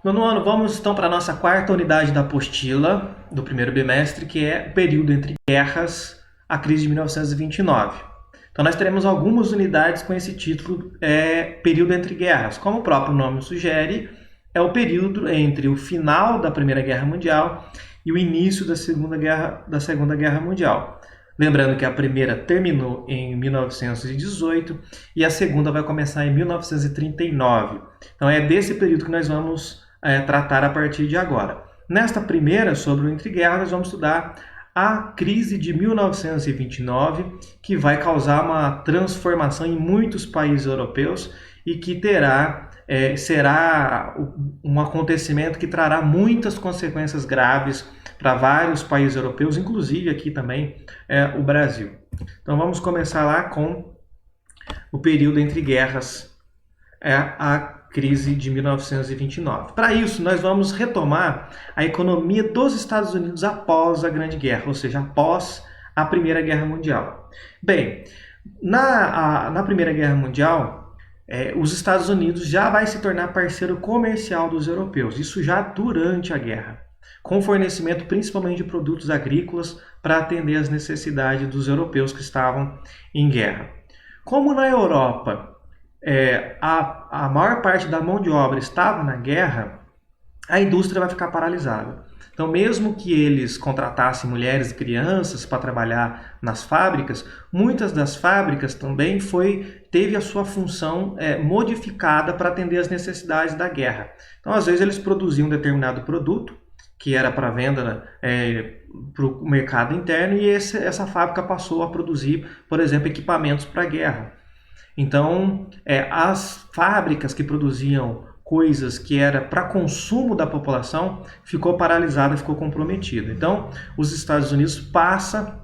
Nono ano, vamos então para a nossa quarta unidade da apostila do primeiro bimestre, que é o período entre guerras, a crise de 1929. Então nós teremos algumas unidades com esse título, período entre guerras. Como o próprio nome sugere, é o período entre o final da Primeira Guerra Mundial e o início da Segunda Guerra Mundial. Lembrando que a primeira terminou em 1918 e a segunda vai começar em 1939. Então é desse período que nós vamos tratar a partir de agora. Nesta primeira, sobre o Entre Guerras, nós vamos estudar a crise de 1929, que vai causar uma transformação em muitos países europeus e que será um acontecimento que trará muitas consequências graves para vários países europeus, inclusive aqui também o Brasil. Então vamos começar lá com o período entre guerras, a crise de 1929. Para isso, nós vamos retomar a economia dos Estados Unidos após a Grande Guerra, ou seja, após a Primeira Guerra Mundial. Bem, na Primeira Guerra Mundial, os Estados Unidos já vai se tornar parceiro comercial dos europeus, isso já durante a guerra, com fornecimento principalmente de produtos agrícolas para atender às necessidades dos europeus que estavam em guerra. Como na Europa a maior parte da mão de obra estava na guerra, a indústria vai ficar paralisada. Então, mesmo que eles contratassem mulheres e crianças para trabalhar nas fábricas, muitas das fábricas também teve a sua função modificada para atender às necessidades da guerra. Então, às vezes, eles produziam um determinado produto, que era para venda para o mercado interno, e essa fábrica passou a produzir, por exemplo, equipamentos para a guerra. Então, as fábricas que produziam coisas que era para consumo da população ficou paralisada, ficou comprometida. Então, os Estados Unidos passam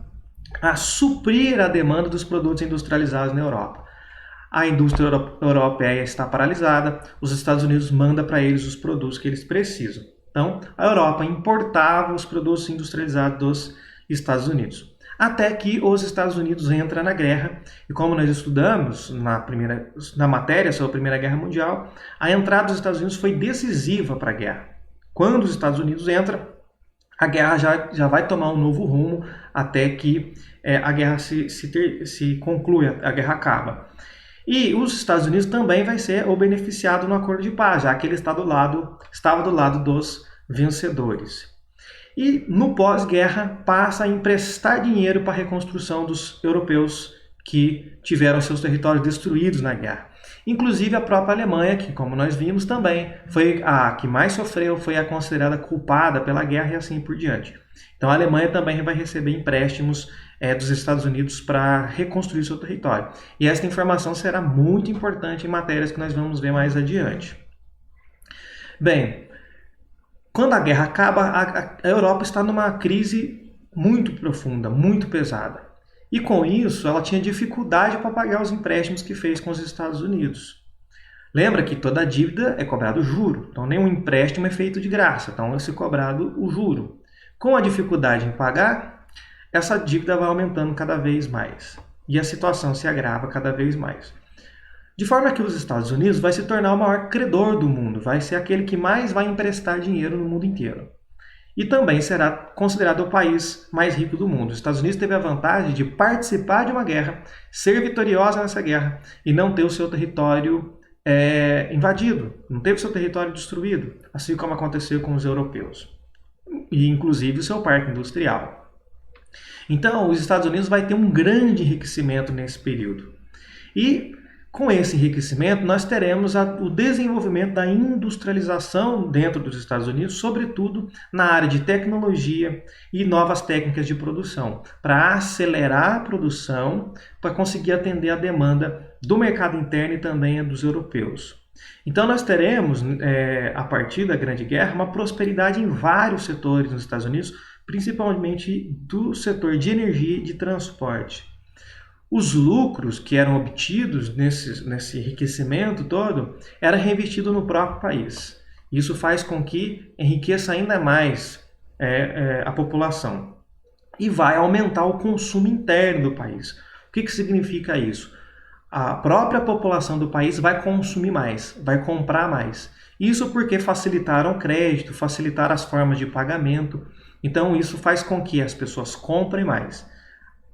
a suprir a demanda dos produtos industrializados na Europa. A indústria europeia está paralisada, os Estados Unidos mandam para eles os produtos que eles precisam. Então, a Europa importava os produtos industrializados dos Estados Unidos. Até que os Estados Unidos entram na guerra, e como nós estudamos na matéria sobre a Primeira Guerra Mundial, a entrada dos Estados Unidos foi decisiva para a guerra. Quando os Estados Unidos entram, a guerra já vai tomar um novo rumo até que a guerra se conclui, a guerra acaba. E os Estados Unidos também vai ser o beneficiado no acordo de paz, já que ele estava do lado dos vencedores. E no pós-guerra passa a emprestar dinheiro para a reconstrução dos europeus que tiveram seus territórios destruídos na guerra. Inclusive a própria Alemanha, que como nós vimos também foi a que mais sofreu, foi a considerada culpada pela guerra e assim por diante. Então a Alemanha também vai receber empréstimos dos Estados Unidos para reconstruir seu território. E esta informação será muito importante em matérias que nós vamos ver mais adiante. Bem, quando a guerra acaba, a Europa está numa crise muito profunda, muito pesada. E com isso, ela tinha dificuldade para pagar os empréstimos que fez com os Estados Unidos. Lembra que toda dívida é cobrado juro, então nenhum empréstimo é feito de graça, então é se cobrado o juro. Com a dificuldade em pagar, essa dívida vai aumentando cada vez mais e a situação se agrava cada vez mais. De forma que os Estados Unidos vai se tornar o maior credor do mundo, vai ser aquele que mais vai emprestar dinheiro no mundo inteiro. E também será considerado o país mais rico do mundo. Os Estados Unidos teve a vantagem de participar de uma guerra, ser vitoriosa nessa guerra e não ter o seu território invadido, não teve o seu território destruído, assim como aconteceu com os europeus. E inclusive o seu parque industrial. Então, os Estados Unidos vai ter um grande enriquecimento nesse período. E com esse enriquecimento, nós teremos o desenvolvimento da industrialização dentro dos Estados Unidos, sobretudo na área de tecnologia e novas técnicas de produção, para acelerar a produção, para conseguir atender a demanda do mercado interno e também a dos europeus. Então nós teremos, a partir da Grande Guerra, uma prosperidade em vários setores nos Estados Unidos, principalmente do setor de energia e de transporte. Os lucros que eram obtidos nesse enriquecimento todo era reinvestido no próprio país. Isso faz com que enriqueça ainda mais a população. E vai aumentar o consumo interno do país. O que significa isso? a própria população do país vai consumir mais, vai comprar mais. Isso porque facilitaram o crédito, facilitaram as formas de pagamento. Então, isso faz com que as pessoas comprem mais.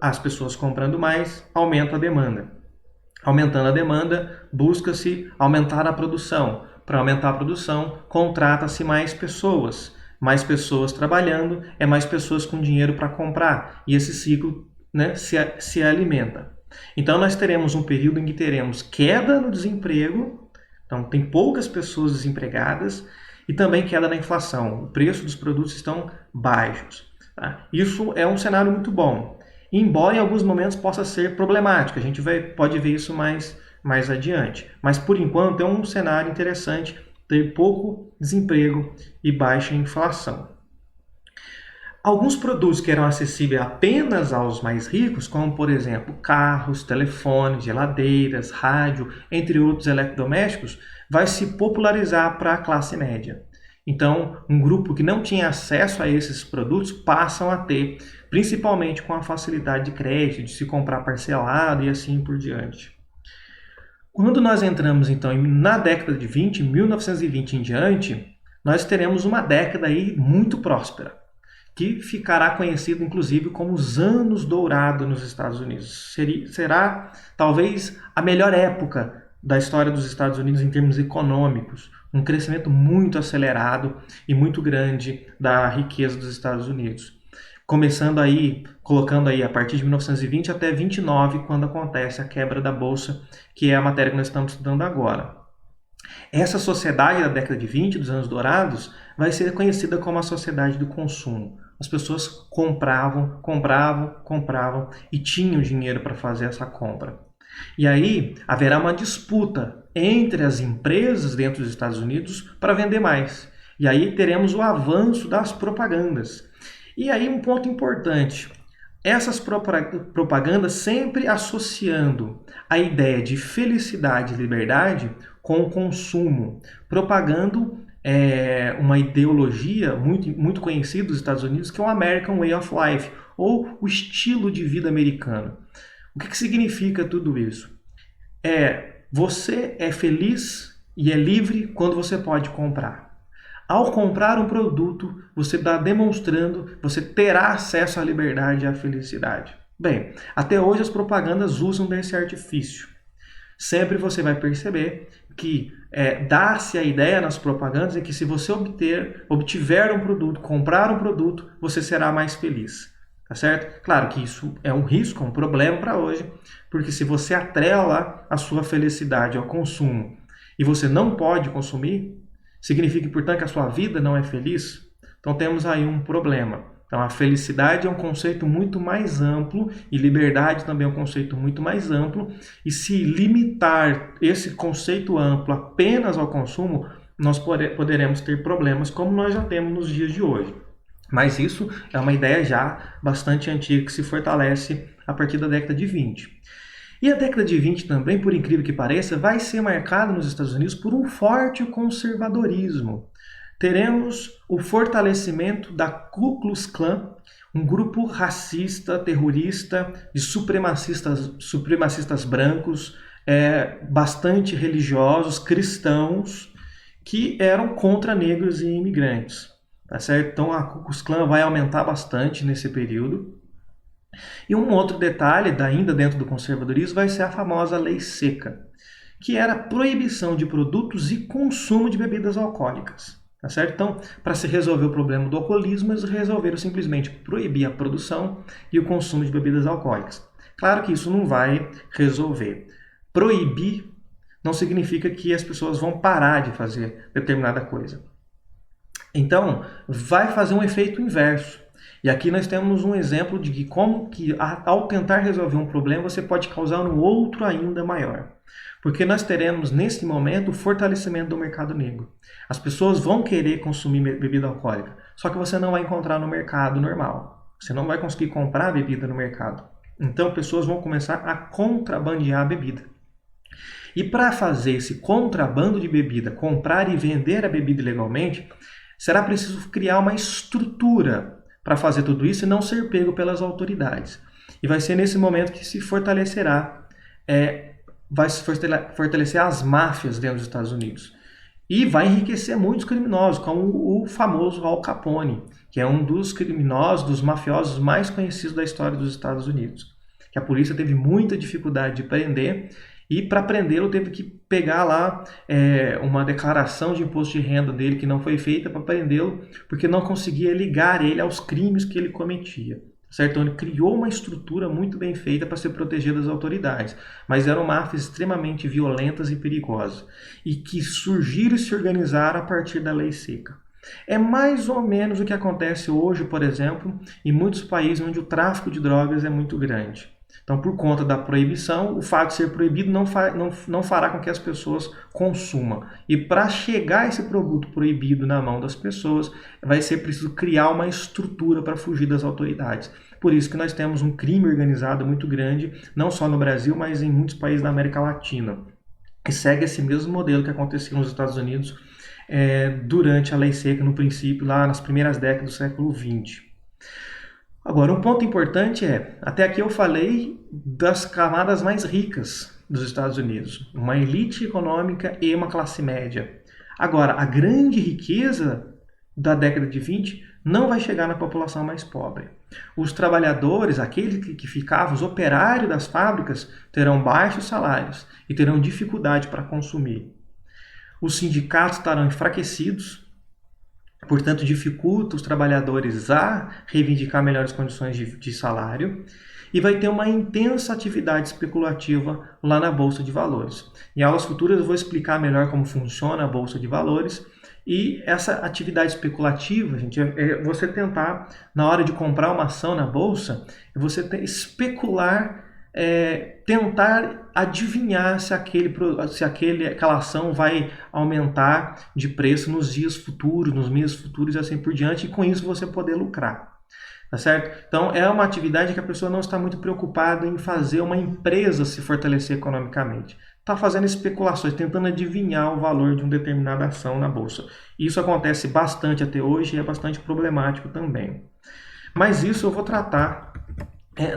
As pessoas comprando mais, aumenta a demanda. Aumentando a demanda, busca-se aumentar a produção. Para aumentar a produção, contrata-se mais pessoas. Mais pessoas trabalhando, é mais pessoas com dinheiro para comprar. E esse ciclo, né, se alimenta. Então, nós teremos um período em que teremos queda no desemprego, então tem poucas pessoas desempregadas, e também queda na inflação. O preço dos produtos estão baixos. Tá? Isso é um cenário muito bom, embora em alguns momentos possa ser problemático. A gente pode ver isso mais adiante. Mas, por enquanto, é um cenário interessante ter pouco desemprego e baixa inflação. Alguns produtos que eram acessíveis apenas aos mais ricos, como por exemplo carros, telefones, geladeiras, rádio, entre outros eletrodomésticos, vai se popularizar para a classe média. Então, um grupo que não tinha acesso a esses produtos passam a ter, principalmente com a facilidade de crédito, de se comprar parcelado e assim por diante. Quando nós entramos então na década de 20, 1920 em diante, nós teremos uma década aí muito próspera, que ficará conhecido inclusive como os anos dourados nos Estados Unidos. Será talvez a melhor época da história dos Estados Unidos em termos econômicos, um crescimento muito acelerado e muito grande da riqueza dos Estados Unidos. Começando aí, colocando aí a partir de 1920 até 29, quando acontece a quebra da Bolsa, que é a matéria que nós estamos estudando agora. Essa sociedade da década de 20, dos anos dourados, vai ser conhecida como a sociedade do consumo. As pessoas compravam e tinham dinheiro para fazer essa compra. E aí haverá uma disputa entre as empresas dentro dos Estados Unidos para vender mais. E aí teremos o avanço das propagandas. E aí um ponto importante, essas propagandas sempre associando a ideia de felicidade e liberdade com o consumo, propagando uma ideologia muito conhecida dos Estados Unidos, que é o American Way of Life, ou o estilo de vida americano. O que significa tudo isso? Você é feliz e é livre quando você pode comprar. Ao comprar um produto, você está demonstrando, você terá acesso à liberdade e à felicidade. Bem, até hoje as propagandas usam desse artifício. Sempre você vai perceber que dá-se a ideia nas propagandas é que se você obtiver um produto, comprar um produto, você será mais feliz. Tá certo? Claro que isso é um risco, um problema para hoje, porque se você atrela a sua felicidade ao consumo e você não pode consumir, significa, portanto, que a sua vida não é feliz? Então temos aí um problema. Então a felicidade é um conceito muito mais amplo e liberdade também é um conceito muito mais amplo. E se limitar esse conceito amplo apenas ao consumo, nós poderemos ter problemas como nós já temos nos dias de hoje. Mas isso é uma ideia já bastante antiga que se fortalece a partir da década de 20. E a década de 20 também, por incrível que pareça, vai ser marcada nos Estados Unidos por um forte conservadorismo. Teremos o fortalecimento da Ku Klux Klan, um grupo racista, terrorista, de supremacistas brancos, bastante religiosos, cristãos, que eram contra negros e imigrantes. Tá certo? Então a Ku Klux Klan vai aumentar bastante nesse período. E um outro detalhe, ainda dentro do conservadorismo, vai ser a famosa Lei Seca, que era a proibição de produtos e consumo de bebidas alcoólicas. Tá certo? Então, para se resolver o problema do alcoolismo, eles resolveram simplesmente proibir a produção e o consumo de bebidas alcoólicas. Claro que isso não vai resolver. Proibir não significa que as pessoas vão parar de fazer determinada coisa. Então, vai fazer um efeito inverso. E aqui nós temos um exemplo de como que ao tentar resolver um problema, você pode causar um outro ainda maior. Porque nós teremos, nesse momento, o fortalecimento do mercado negro. As pessoas vão querer consumir bebida alcoólica, só que você não vai encontrar no mercado normal. Você não vai conseguir comprar bebida no mercado. Então, pessoas vão começar a contrabandear a bebida. E para fazer esse contrabando de bebida, comprar e vender a bebida ilegalmente, será preciso criar uma estrutura para fazer tudo isso e não ser pego pelas autoridades. E vai ser nesse momento que se fortalecerá vai fortalecer as máfias dentro dos Estados Unidos. E vai enriquecer muitos criminosos, como o famoso Al Capone, que é um dos criminosos, dos mafiosos mais conhecidos da história dos Estados Unidos. Que a polícia teve muita dificuldade de prender, e para prendê-lo teve que pegar lá uma declaração de imposto de renda dele que não foi feita para prendê-lo, porque não conseguia ligar ele aos crimes que ele cometia. Certo? Então ele criou uma estrutura muito bem feita para se proteger das autoridades, mas eram máfias extremamente violentas e perigosas, e que surgiram e se organizaram a partir da lei seca. É mais ou menos o que acontece hoje, por exemplo, em muitos países onde o tráfico de drogas é muito grande. Então, por conta da proibição, o fato de ser proibido não fará com que as pessoas consumam. E para chegar esse produto proibido na mão das pessoas, vai ser preciso criar uma estrutura para fugir das autoridades. Por isso que nós temos um crime organizado muito grande, não só no Brasil, mas em muitos países da América Latina, que segue esse mesmo modelo que aconteceu nos Estados Unidos durante a lei seca, no princípio, lá nas primeiras décadas do século XX. Agora, um ponto importante até aqui eu falei das camadas mais ricas dos Estados Unidos, uma elite econômica e uma classe média. Agora, a grande riqueza da década de 20 não vai chegar na população mais pobre. Os trabalhadores, aqueles que ficavam, os operários das fábricas, terão baixos salários e terão dificuldade para consumir. Os sindicatos estarão enfraquecidos, portanto, dificulta os trabalhadores a reivindicar melhores condições de salário, e vai ter uma intensa atividade especulativa lá na Bolsa de Valores. Em aulas futuras eu vou explicar melhor como funciona a Bolsa de Valores, e essa atividade especulativa, gente, é você tentar, na hora de comprar uma ação na Bolsa, você especular, tentar adivinhar se aquela ação vai aumentar de preço nos dias futuros, nos meses futuros e assim por diante, e com isso você poder lucrar. Tá certo? Então é uma atividade que a pessoa não está muito preocupada em fazer uma empresa se fortalecer economicamente. Está fazendo especulações, tentando adivinhar o valor de uma determinada ação na Bolsa. Isso acontece bastante até hoje e é bastante problemático também. Mas isso eu vou tratar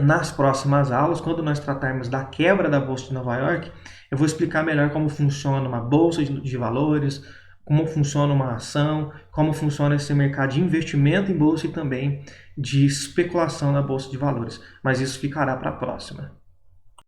nas próximas aulas. Quando nós tratarmos da quebra da Bolsa de Nova York, eu vou explicar melhor como funciona uma Bolsa de Valores, como funciona uma ação, como funciona esse mercado de investimento em Bolsa e também de especulação na Bolsa de Valores. Mas isso ficará para a próxima.